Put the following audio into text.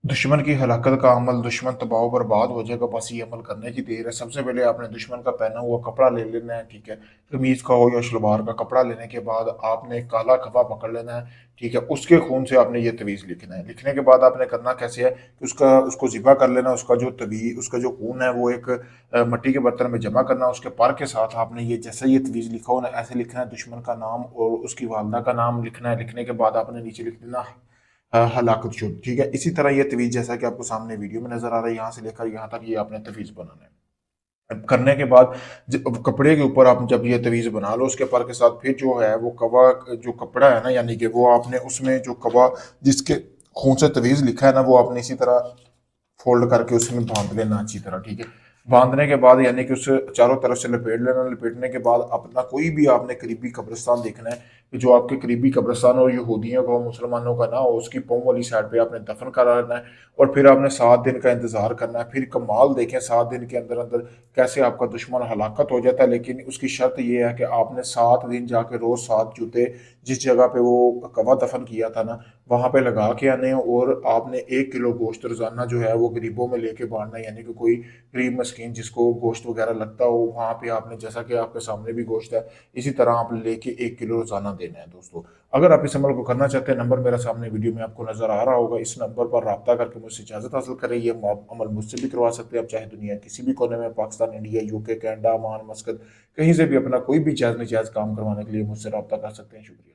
दुश्मन की हलाकत का अमल, दुश्मन तबाह बर्बाद हो जाएगा, बस ये अमल करने की देर है। सबसे पहले आपने दुश्मन का पहना हुआ कपड़ा ले लेना है, ठीक है। कमीज का हो या शलवार का कपड़ा लेने के बाद आपने काला कफा पकड़ लेना है, ठीक है। उसके खून से आपने ये तवीज़ लिखना है। लिखने के बाद आपने करना कैसे है कि उसका उसको ज़िबा कर लेना। उसका जो खून है वो एक मिट्टी के बर्तन में जमा करना। उसके पर के साथ आपने ये जैसे ये तवीज़ लिखा हो ना, ऐसे लिखना है। दुश्मन का नाम और उसकी वालदा का नाम लिखना है। लिखने के बाद आपने नीचे लिख देना हलाकत शुद, ठीक है। इसी तरह ये तवीज़ जैसा कि आपको सामने वीडियो में नजर आ रहा है, यहाँ से लेकर यहाँ तक ये आपने तवीज़ बनाना है। अब करने के बाद कपड़े के ऊपर आप जब ये तवीज़ बना लो, उसके पर के साथ फिर जो है वो कवा, जो कपड़ा है ना, यानी कि वो आपने उसमें जो कवा जिसके खून से तवीज़ लिखा है ना, वो आपने इसी तरह फोल्ड करके उसमें बांध लेना अच्छी तरह, ठीक है। बांधने के बाद यानी कि उसे चारों तरफ से लपेट लेना। लपेटने के बाद अपना कोई भी आपने करीबी कब्रिस्तान देखना है कि जो आपके करीबी कब्रिस्तान हो, यहूदियों का हो, मुसलमानों का ना हो, उसकी पाँव वाली साइड पे आपने दफन करा लेना है। और फिर आपने 7 दिन का इंतजार करना है। फिर कमाल देखें 7 दिन के अंदर अंदर कैसे आपका दुश्मन हलाकत हो जाता है। लेकिन उसकी शर्त यह है कि आपने 7 दिन जाके रोज 7 जूते जिस जगह पे वो कवा दफन किया था ना, वहां पे लगा के आने हैं। और आपने 1 किलो गोश्त रोजाना जो है वो गरीबों में लेके बांटना है। यानी कि कोई गरीब मस्कीन जिसको गोश्त वगैरह लगता हो, वहां पे आपने, जैसा कि आपके सामने भी गोश्त है, इसी तरह आप लेके 1 किलो रोजाना देना है दोस्तों। अगर आप इस अमल को करना चाहते हैं, नंबर मेरा सामने वीडियो में आपको नजर आ रहा होगा, इस नंबर पर रब्ता करके मुझसे इजाजत हासिल करें। ये अमल मुझसे भी करवा सकते हैं आप, चाहे दुनिया किसी भी कोने में, Pakistan, India, UK, Canada, Oman, मस्कत, कहीं से भी अपना कोई भी जायज नाजायज काम करवाने के लिए मुझसे रब्ता कर सकते हैं। शुक्रिया।